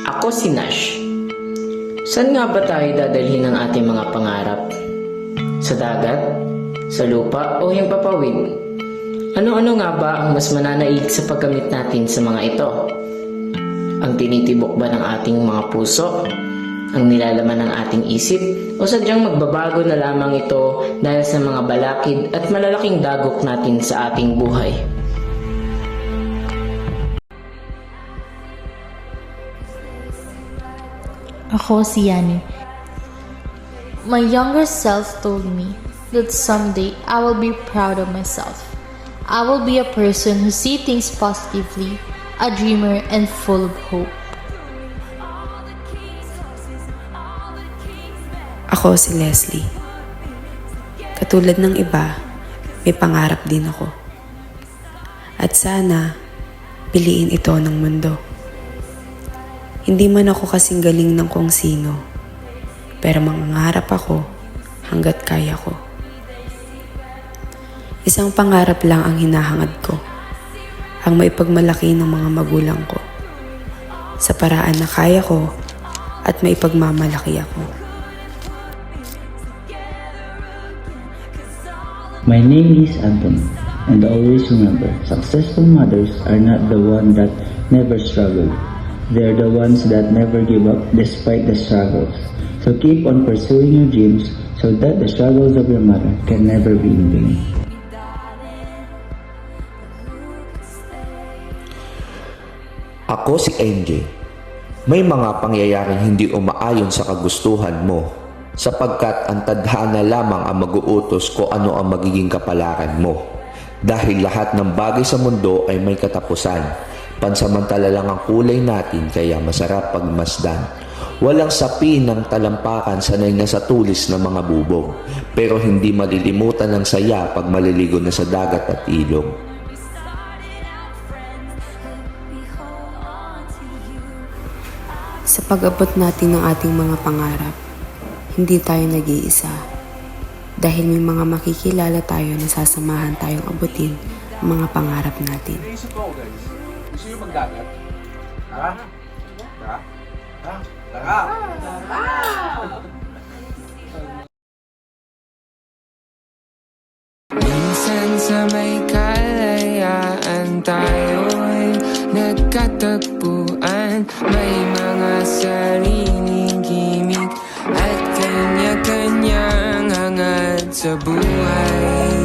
Ako si Nash. Saan nga ba tayo dadalhin ng ating mga pangarap? Sa dagat? Sa lupa? O himpapawid? Ano-ano nga ba ang mas mananaig sa paggamit natin sa mga ito? Ang tinitibok ba ng ating mga puso? Ang nilalaman ng ating isip? O sadyang magbabago na lamang ito dahil sa mga balakid at malalaking dagok natin sa ating buhay? Ako si Yani. My younger self told me that someday I will be proud of myself. I will be a person who sees things positively, a dreamer and full of hope. Ako si Leslie. Katulad ng iba, may pangarap din ako. At sana, piliin ito ng mundo. Hindi man ako kasing galing ng kung sino, pero mangangarap ako hanggat kaya ko. Isang pangarap lang ang hinahangad ko, ang maipagmalaki ng mga magulang ko, sa paraan na kaya ko at maipagmamalaki ako. My name is Anthony, and always remember, successful mothers are not the ones that never struggle. They're the ones that never give up despite the struggles. So keep on pursuing your dreams so that the struggles of your mother can never be in vain. Ako si MJ. May mga pangyayaring hindi umaayon sa kagustuhan mo, sapagkat ang tadhana lamang ang mag-uutos kung ano ang magiging kapalaran mo. Dahil lahat ng bagay sa mundo ay may katapusan. Pansamantala lang ang kulay natin, kaya masarap pagmasdan. Walang sapi ng talampakan, sanay na sa tulis ng mga bubog, pero hindi malilimutan ng saya pag maliligo na sa dagat at ilog. Sa pag-abot natin ng ating mga pangarap, hindi tayo nag-iisa. Dahil may mga makikilala tayo na sasamahan tayong abutin ang mga pangarap natin. Gusto nyo magdagat? Tara? Tara? Tara? Minsan sa may kalayaan tayo'y nagkatagpuan. May mga sariling gimik at kanya-kanyang hangad sa buhay.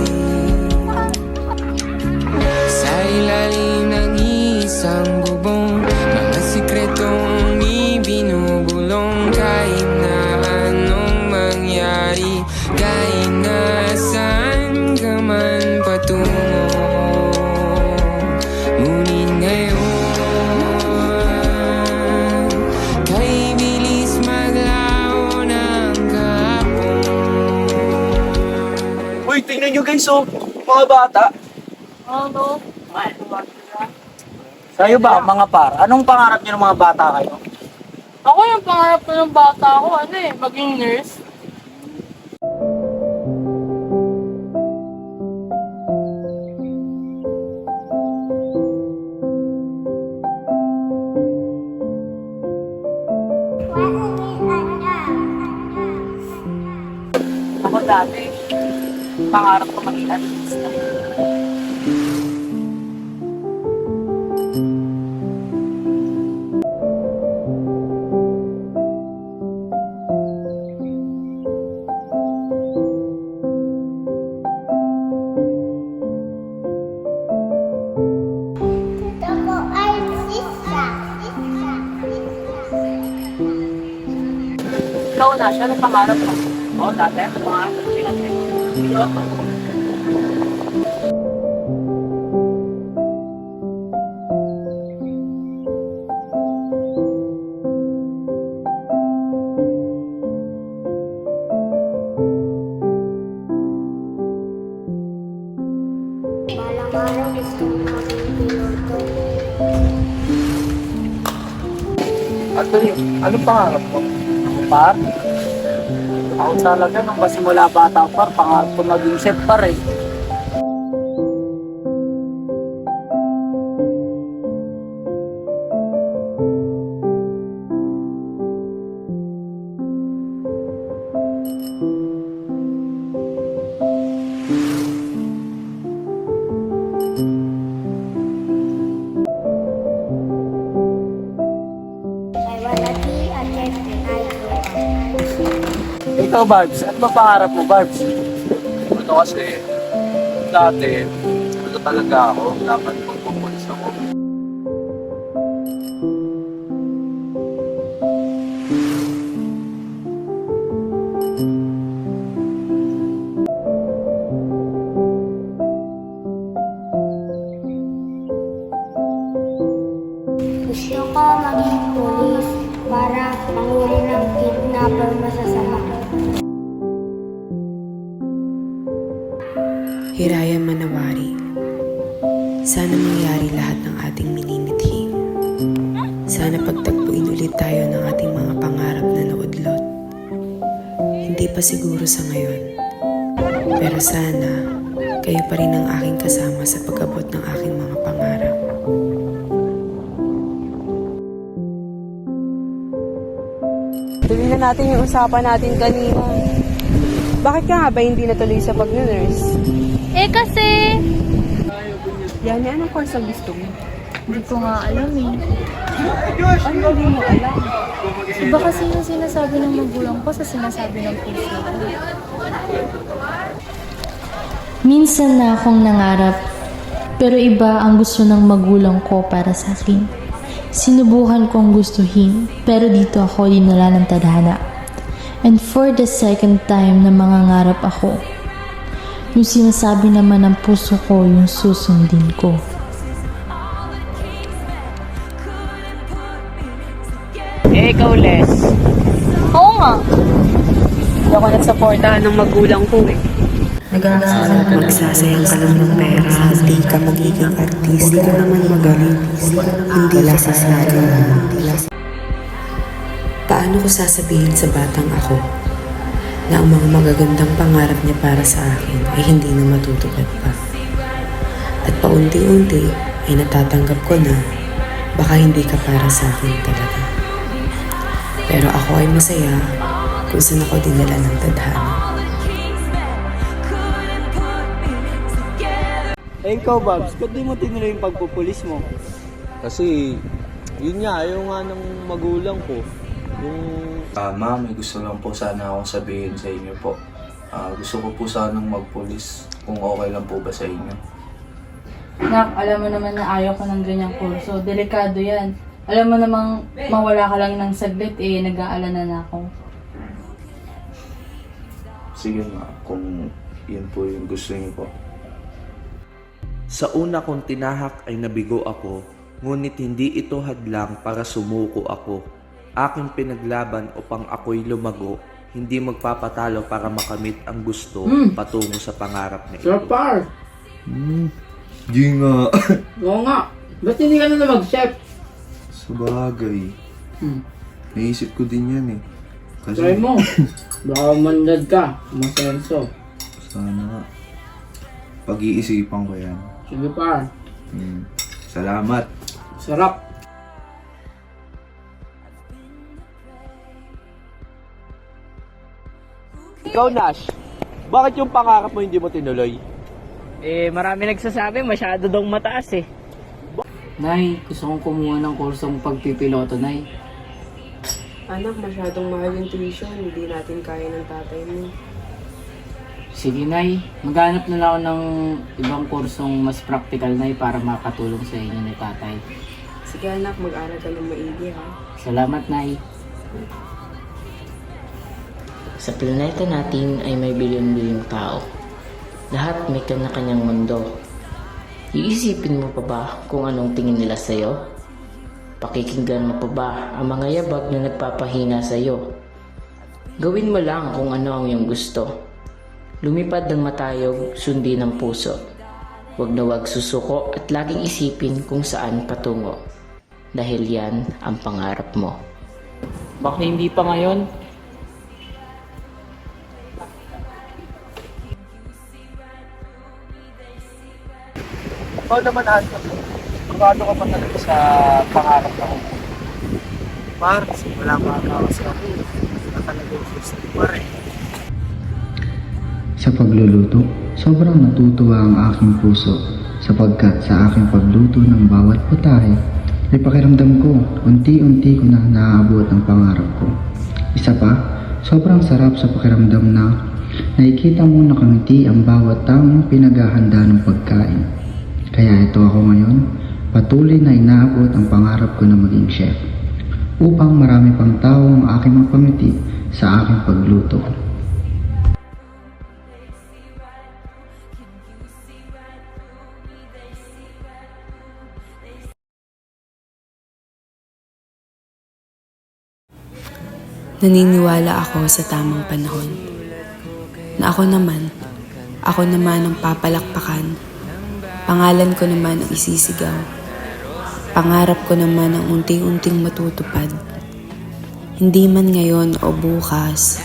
Sa ilalim ng isang bubong, mga sikretong ibinubulong. Kahit na anong mangyari, kahit na saan ka man patungo, ngunit ngayon, kay bilis maglaho ng kahapon. Uy, tingnan nyo guys, oh. Mga bata. Ano? Kayo ba, mga par? Anong pangarap nyo ng mga bata kayo? Ako yung pangarap ko ng bata ko, maging nurse. Ako dati, pangarap ko maging artista. Ako ay sisa. Ikaw na siya, anong pangarap mo? Oo, dati, pangarap ko sila. Balang araw gusto ko maging piloto. Actually, anong pangarap mo? Ako par? Ako talaga, nung pasimula bata par, pangarap ko maging chef par eh. ikaw, Barbs, ano ba pangarap mo, Barbs? Ano kasi, dati, ano talaga ako, dapat magpupulis ako. Gusto ko maging pulis para manghuli ng kidnapper masasama. Hiraya Manawari. Sana mangyari lahat ng ating minimithi. Sana pagtagpuin ulit tayo ng ating mga pangarap na naudlot. Hindi pa siguro sa ngayon. Pero sana, kayo pa rin ang aking kasama sa pag-abot ng aking mga pangarap. Tuloy na natin yung usapan natin kanina. Bakit ka nga ba hindi natuloy sa pag-nurse? Eh kasi, Yani, anong course ang gusto mo? hindi ko nga alam eh. Ano hindi mo alam? Iba kasi yung sinasabi ng magulang ko sa sinasabi ng puso ko. Minsan na akong nangarap, pero iba ang gusto ng magulang ko para sa akin. Sinubukan kong gustuhin, pero dito ako dinala ng tadhana. And for the second time na mangangarap ako, yung sinasabi naman ng puso ko yung susundin ko. Eh, ikaw, Les. Oo nga. Hindi ako nagsaportahan ng magulang ko eh. Magsasayang ka lang ng pera, hindi ka magiging artista. Hindi ka naman magaling. Hindi wala sa saga. Paano ko sasabihin sa batang ako na ang mga magagandang pangarap niya para sa akin ay hindi na matutupad pa? At paunti-unti ay natatanggap ko na baka hindi ka para sa akin talaga. Pero ako ay masaya kung saan ako dinala ng tadhana. Eh, ikaw, Babs, ba't di mo tinuloy yung pagpupulis mo? Kasi, yun nga, ayaw nga ng magulang ko. Yung... Ma'am, may gusto lang po sana akong sabihin sa inyo po. Gusto ko po sanang magpulis kung okay lang po ba sa inyo. Nak, alam mo naman na ayaw ko ng ganyang kurso. Delikado yan. Alam mo namang mawala ka lang ng saglit nag-aalala na ako. Sige ma'am, kung yun po yung gusto niyo po. Sa una kong tinahak ay nabigo ako, ngunit hindi ito hadlang para sumuko ako. Aking pinaglaban upang ako'y lumago, hindi magpapatalo para makamit ang gusto patungo sa pangarap na ito. Sir Par! Di nga. Oo nga. Ba't hindi ka na mag-chef? Sabagay. Naisip ko din yan eh. Try mo. Baka mandad ka. Masenso. Sana nga. Pag-iisipan ko yan. Sige Par. Salamat. Sarap. Ikaw, Nash, bakit yung pangarap mo hindi mo tinuloy? Eh, marami nagsasabi masyado daw mataas eh. Nay, gusto kong kumuha ng kursong pagpipiloto, Nay. Anak, masyadong mahal yung tuition. Hindi natin kaya ng tatay mo. Sige, Nay. Maghanap na lang ako ng ibang kursong mas practical, Nay, para makatulong sa inyo ni tatay. Sige anak, mag-aral ka ng maigi ha. Salamat, Nay. Sa planeta natin ay may bilyon-bilyong tao. Lahat may kanya-kanyang mundo. Iisipin mo pa ba kung anong tingin nila sa'yo? Pakikinggan mo pa ba ang mga yabag na nagpapahina sa'yo? Gawin mo lang kung ano ang iyong gusto. Lumipad ng matayog, sundin ang puso. Huwag na huwag susuko at laging isipin kung saan patungo. Dahil yan ang pangarap mo. Baka hindi pa ngayon. Ikaw naman, Asa, sigurado ka pa talaga sa pangarap mo. Mars, wala pa kasi ako. Na talaga yung first par eh. Sa pagluluto, sobrang natutuwa ang aking puso sapagkat sa aking pagluto ng bawat putahe ay pakiramdam ko unti-unti ko na naaabot ang pangarap ko. Isa pa, Sobrang sarap sa pakiramdam na nakikita mo nakangiti ang bawat taong pinaghahanda ng pagkain. Kaya ito ako ngayon, patuloy na inaabot ang pangarap ko na maging chef upang marami pang tao ang aking mapangiti sa aking pagluto. Naniniwala ako sa tamang panahon. Na ako naman ang papalakpakan. Pangalan ko naman ang isisigaw. Pangarap ko naman ang unti-unting matutupad. Hindi man ngayon o bukas,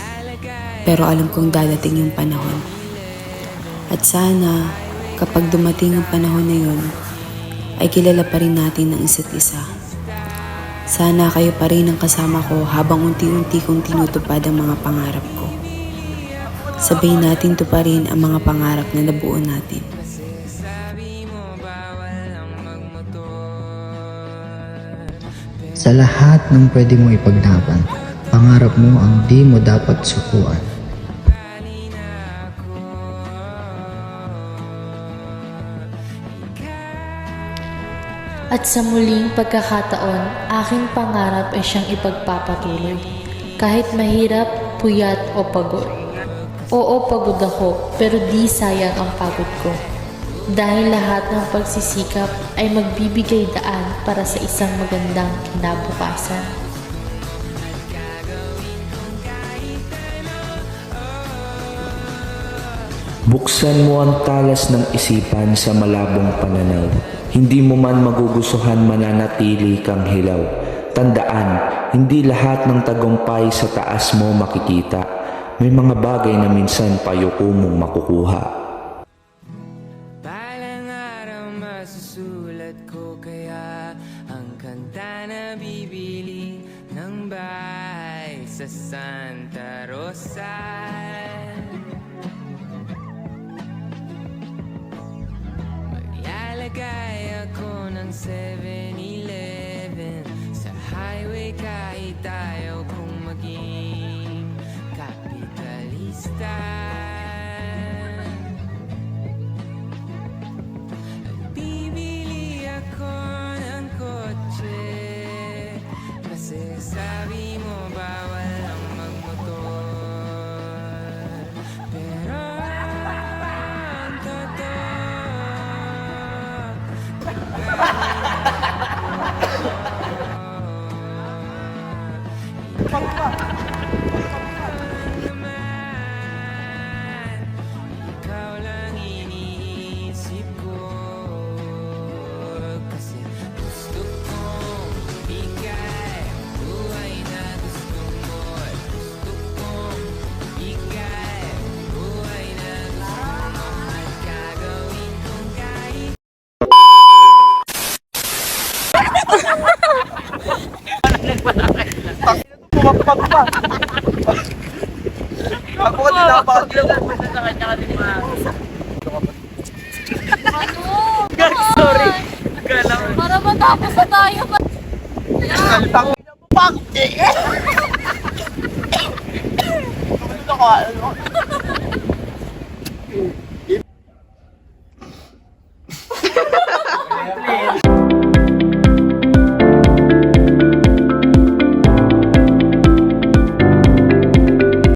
pero alam kong dadating yung panahon. At sana, kapag dumating ang panahon na yun, ay kilala pa rin natin ang isa't isa. Sana kayo pa rin ang kasama ko habang unti-unti kong tinutupad ang mga pangarap ko. Sabihin natin tuparin ang mga pangarap na nabuo natin. Sa lahat ng pwede mo ipaglaban, pangarap mo ang di mo dapat sukuan. At sa muling pagkakataon, aking pangarap ay siyang ipagpapatuloy. Kahit mahirap, puyat o pagod. Oo, pagod ako, pero di sayang ang pagod ko. Dahil lahat ng pagsisikap ay magbibigay daan para sa isang magandang kinabukasan. Buksan mo ang talas ng isipan sa malabong pananaw. Hindi mo man magugustuhan mananatili kang hilaw. Tandaan, hindi lahat ng tagumpay sa taas mo makikita. May mga bagay na minsan payuko mong makukuha. Balang araw masusulat ko kaya ang kanta na bibili ng bahay sa Santa Rosa. Maglalagay ako ng 7-Eleven sa highway kahit ayaw kong maging kapitalista. At bibili ako ng kotse kasi sabi mo bawal ang magmotor. Pero ang totoo ikaw lang iniisip ko kasi gusto kong bigay ang buhay na gusto mo at gusto kong bigay ang buhay na gusto mo at gagawin kong kahit Ako ka din napakagila. Sorry. Para matapos na tayo. Salita ko.